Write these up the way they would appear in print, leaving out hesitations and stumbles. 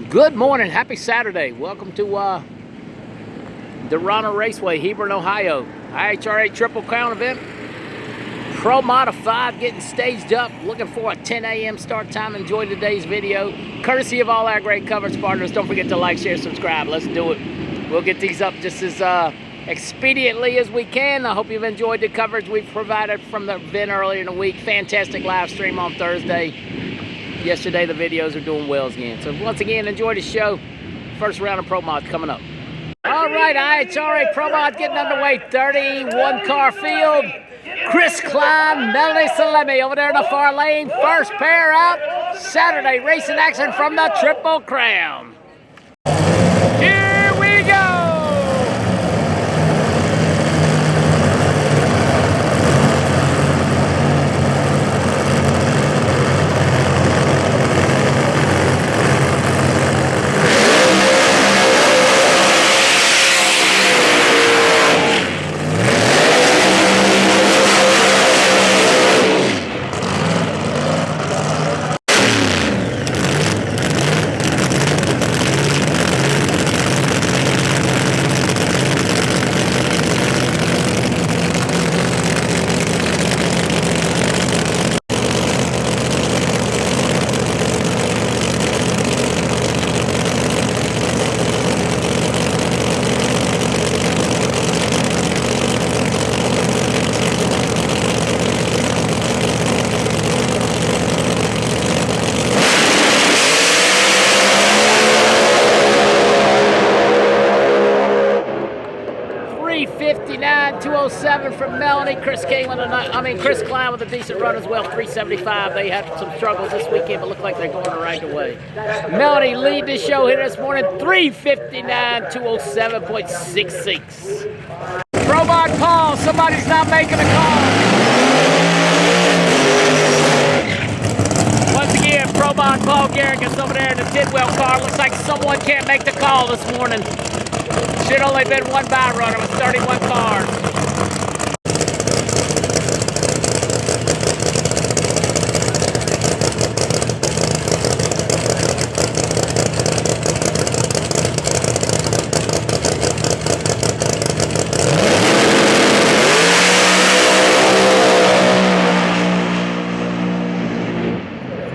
Good morning, happy Saturday. Welcome to the Ronald Raceway, Hebron, Ohio. IHRA Triple Crown event. ProMod 5 getting staged up. Looking for a 10 a.m. start time. Enjoy today's video. Courtesy of all our great coverage partners. Don't forget to like, share, subscribe. Let's do it. We'll get these up just as expediently as we can. I hope you've enjoyed the coverage we've provided from the event earlier in the week. Fantastic live stream on Thursday. Yesterday the videos are doing well again. So once again, enjoy the show. First round of ProMod coming up. All right, IHRA ProMod getting underway. 31 car field. Chris Klein, Melanie Salemi over there in the far lane. First pair out. Saturday racing action from the Triple Crown. Here we go. $359,207 from Melanie. Chris Klein with a decent run as well. $375. They had some struggles this weekend, but look like they're going the right way. Melanie lead the show here this morning. $359,207.66. ProMod Paul. Somebody's not making a call. Once again, ProMod Paul Garrett gets over there in the Tidwell car. Looks like someone can't make the call this morning. Should only been one by runner with 31 cars.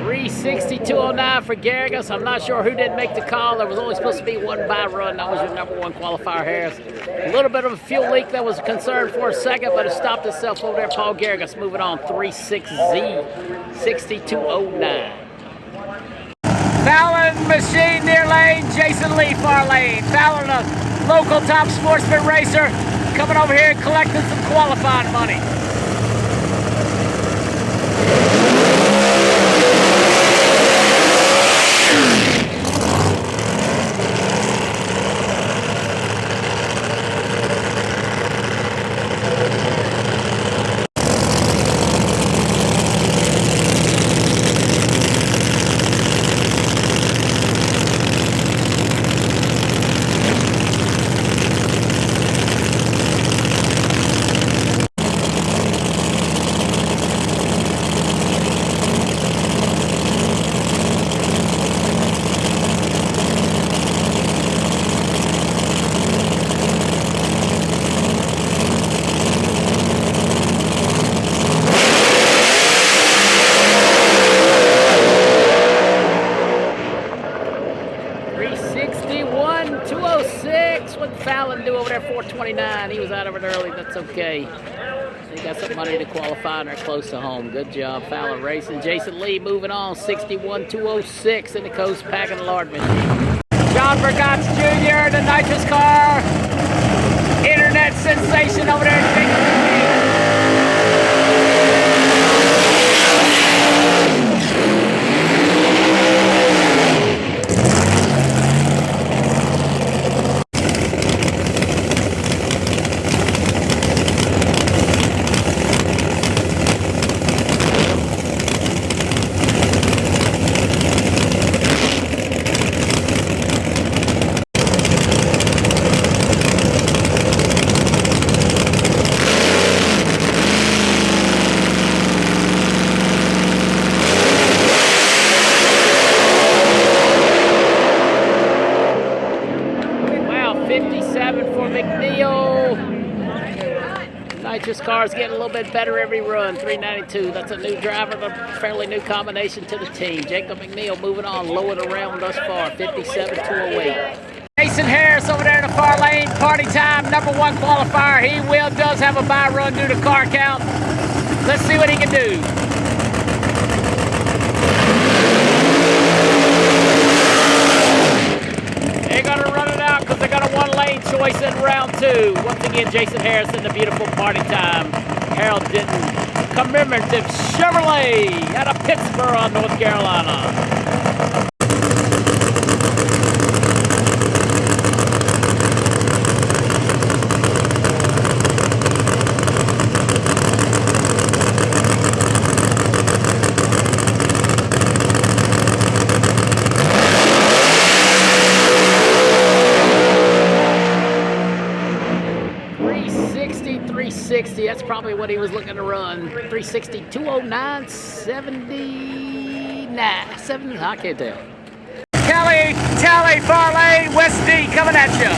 $362.09 for Garrigus. I'm not sure who didn't make the call. There was only supposed to be one by run. That was your number one qualifier, Harris. A little bit of a fuel leak that was a concern for a second, but it stopped itself over there. Paul Garrigus moving on. 36Z, 62.09. Fallon machine near lane. Jason Lee far lane. Fallon, a local top sportsman racer, coming over here and collecting some qualifying money. $206. What did Fallon do over there? 429. He was out of it early. That's okay. They got some money to qualify and they're close to home. Good job, Fallon racing. Jason Lee moving on. 61,206 in the Coast Packing Lard machine. John Bergatz Jr., the nitrous car. Internet sensation over there in This car is getting a little bit better every run. 392. That's a new driver, a fairly new combination to the team. Jacob McNeil moving on, low and around thus far. 57-208. Jason Harris over there in the far lane. Party time, #1 qualifier. He does have a bye run due to car count. Let's see what he can do. They're gonna run it out because they got a 1-lane choice in round 2. Once again, Jason Harris in the beautiful party time. Harold Denton, commemorative Chevrolet out of Pittsburgh, North Carolina. That's probably what he was looking to run. 360, 209, 79, I can't tell. Kelly, Tally, far lane, West D coming at you.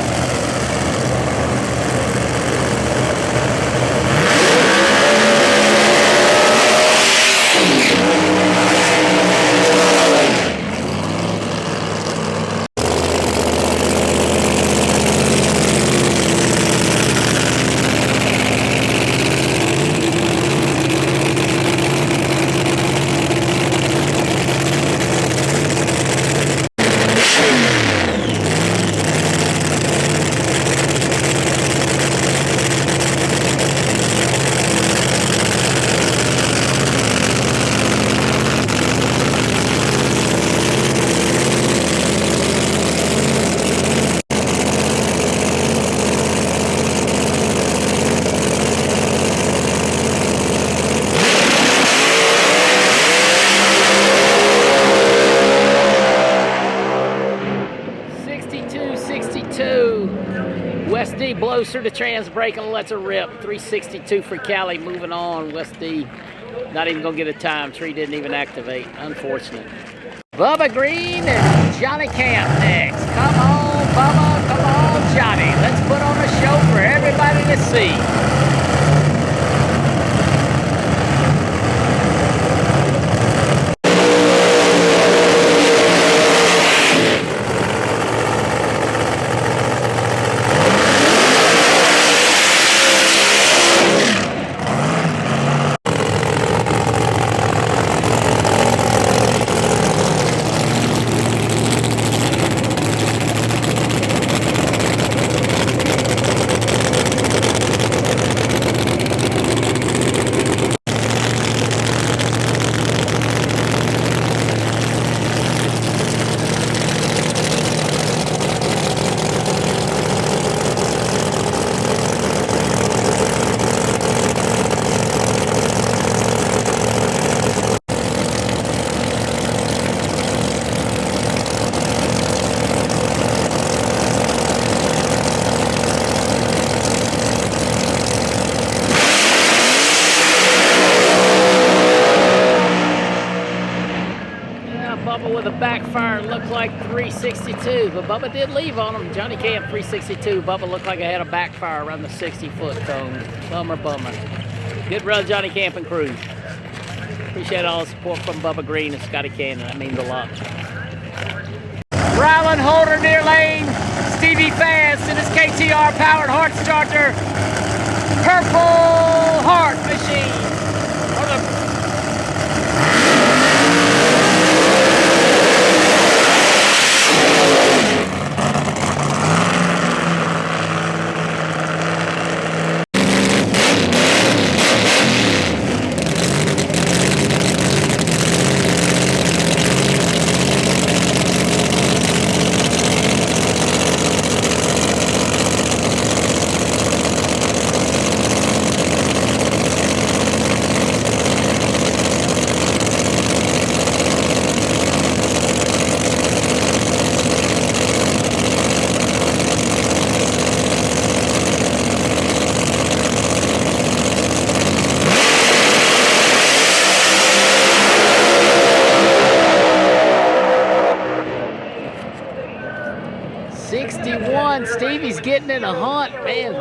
62. West D blows through the trans brake and lets her rip. 362 for Cali, moving on. West D not even gonna get a time. Tree didn't even activate. Unfortunate. Bubba Green and Johnny Camp next. Come on, Bubba. Come on, Johnny. Let's put on a show for everybody to see. 362, but Bubba did leave on him. Johnny Camp 362. Bubba looked like I had a backfire around the 60-foot cone. Bummer. Good run, Johnny Camp and crew. Appreciate all the support from Bubba Green and Scotty Cannon. That means a lot. Ryland Holder near lane. Stevie Fast in his KTR powered heart starter. Purple Heart Machine. Stevie's getting in a hunt, man.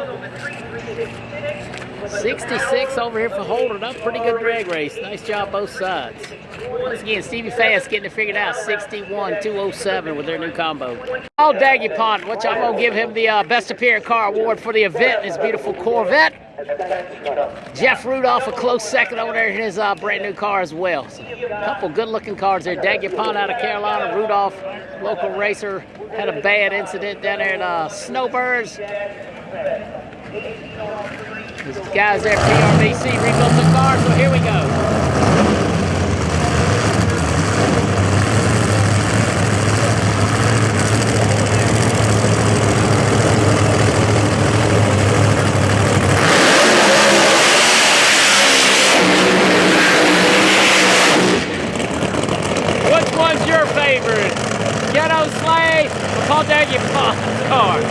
66 over here for holding up. Pretty good drag race. Nice job both sides. Once again, Stevie Fast getting it figured out. 61-207 with their new combo. Paul Daguerreotype, which I'm going to give him the Best Appearance Car Award for the event. His beautiful Corvette. Jeff Rudolph, a close second over there in his brand new car as well. So, a couple good looking cars there. Daguerreotype out of Carolina. Rudolph, local racer, had a bad incident down there at Snowbirds. These guys there at PRBC rebuilt the car, so here we go. Which one's your favorite? Ghetto Sleigh or Paul Daguerreotype's car?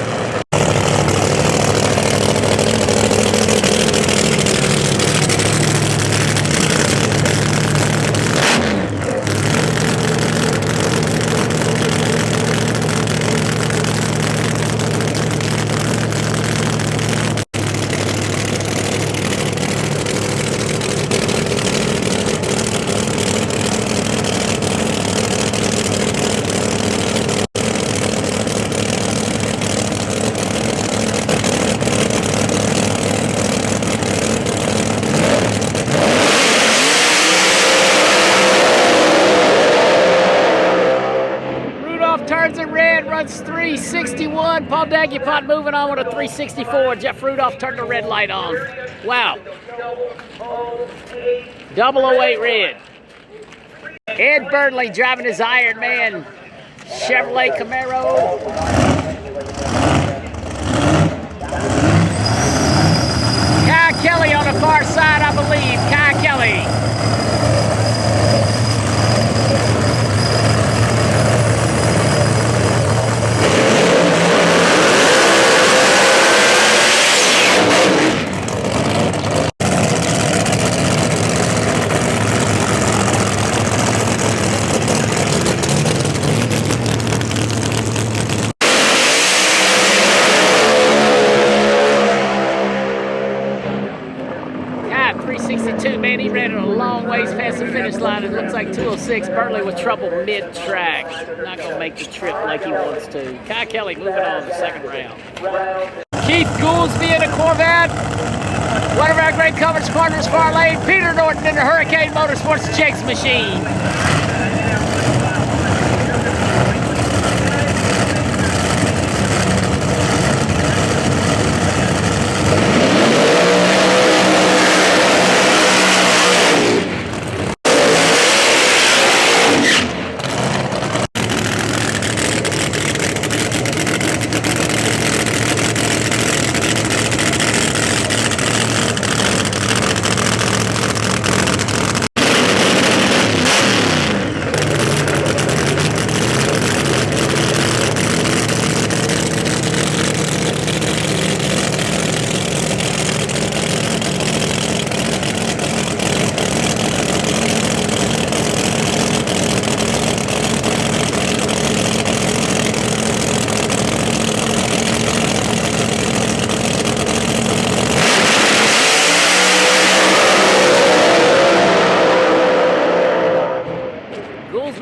Turns it red, runs 361. Paul Daguerreotype moving on with a 364. Jeff Rudolph turned the red light on. Wow. 008 red. Ed Burnley driving his Iron Man Chevrolet Camaro. Kai Kelly on the far side, I believe. Kai Kelly. Man, he ran it a long ways past the finish line. It looks like 206. Burnley with trouble mid-track. Not going to make the trip like he wants to. Kai Kelly moving on to the second round. Keith Goolsby in a Corvette. One of our great coverage partners, Far Lane. Peter Norton in the Hurricane Motorsports Chase Machine.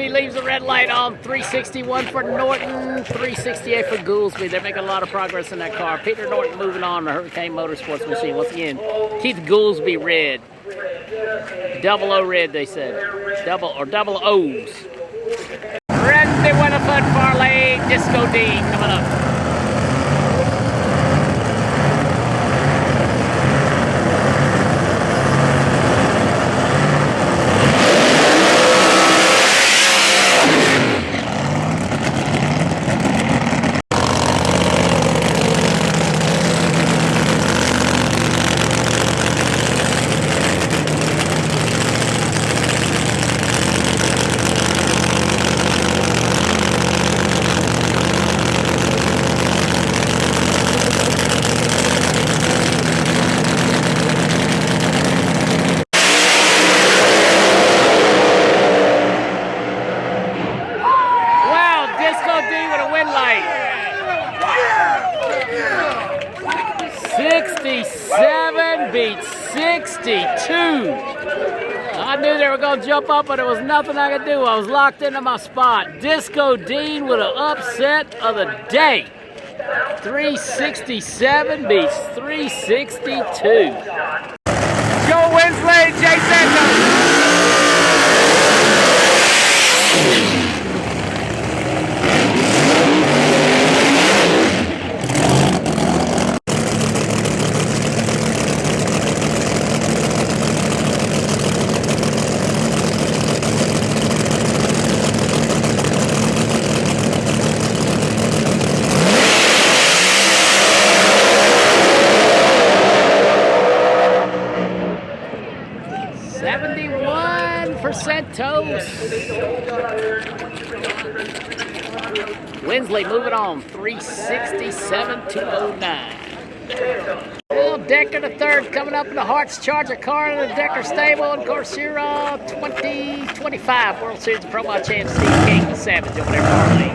Leaves the red light on. 361 for Norton, 368 for Goolsby. They're making a lot of progress in that car. Peter Norton moving on, the Hurricane Motorsports Machine. Once again, Keith Goolsby red. 00 red, they said. Double O's. Randy Winifred, Farley, Disco D coming up. beats 62. I knew they were going to jump up, but there was nothing I could do. I was locked into my spot. Disco Dean with an upset of the day. 367 beats 362. Joe Winsley, Jay Santos. Toast. Winsley moving on, 367,209. Well, Decker the third coming up in the Hearts Charger car in the Decker stable. And of course, your 2025 World Series ProMod champ Steve King, the Savage over there parlay.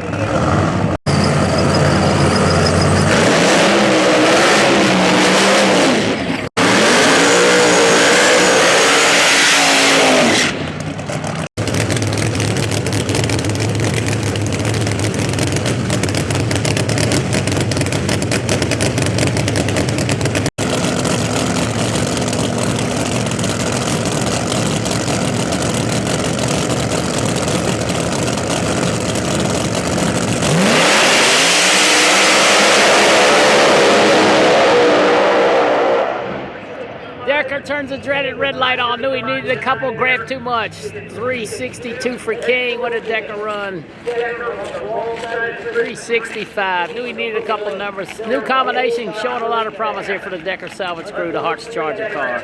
Turns the dreaded red light on. Knew he needed a couple, grabbed too much. 362 for King. What did Decker run? 365. Knew he needed a couple numbers. New combination showing a lot of promise here for the Decker salvage crew, the Hearts Charger car.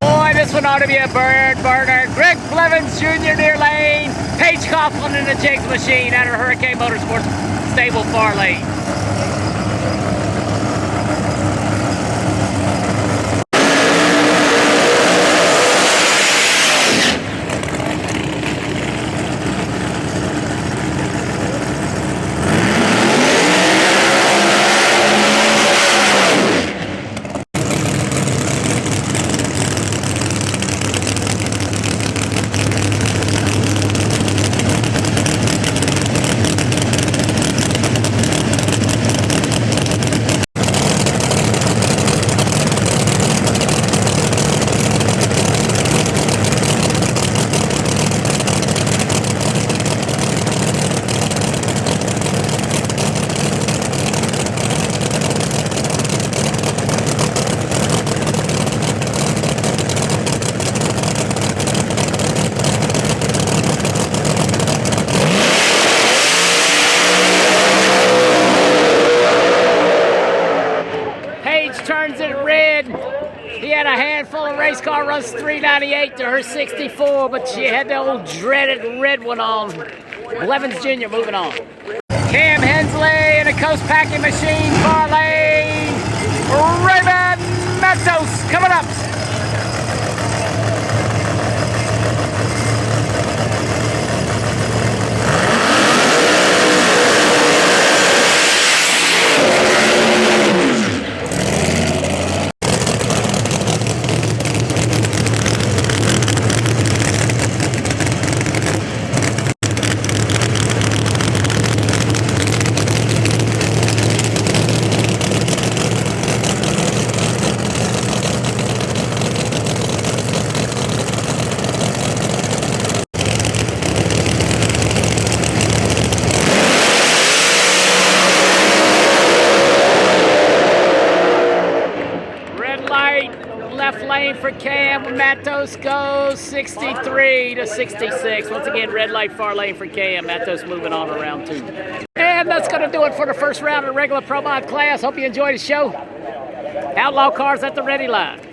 Boy, this one ought to be a bird burner. Greg Blevins Jr. near lane. Paige Coughlin in the Jigs machine out of Hurricane Motorsports stable far lane. Race car runs 398 to her 64, but she had the old dreaded red one on. Blevins Jr. moving on. Cam Hensley in a Coast Packing Machine far lane. Raymond Matos coming up. Left lane for Cam. Matos goes 63 to 66. Once again, red light far lane for Cam. Matos moving on to round 2. And that's going to do it for the first round of the regular ProMod class. Hope you enjoyed the show. Outlaw cars at the ready line.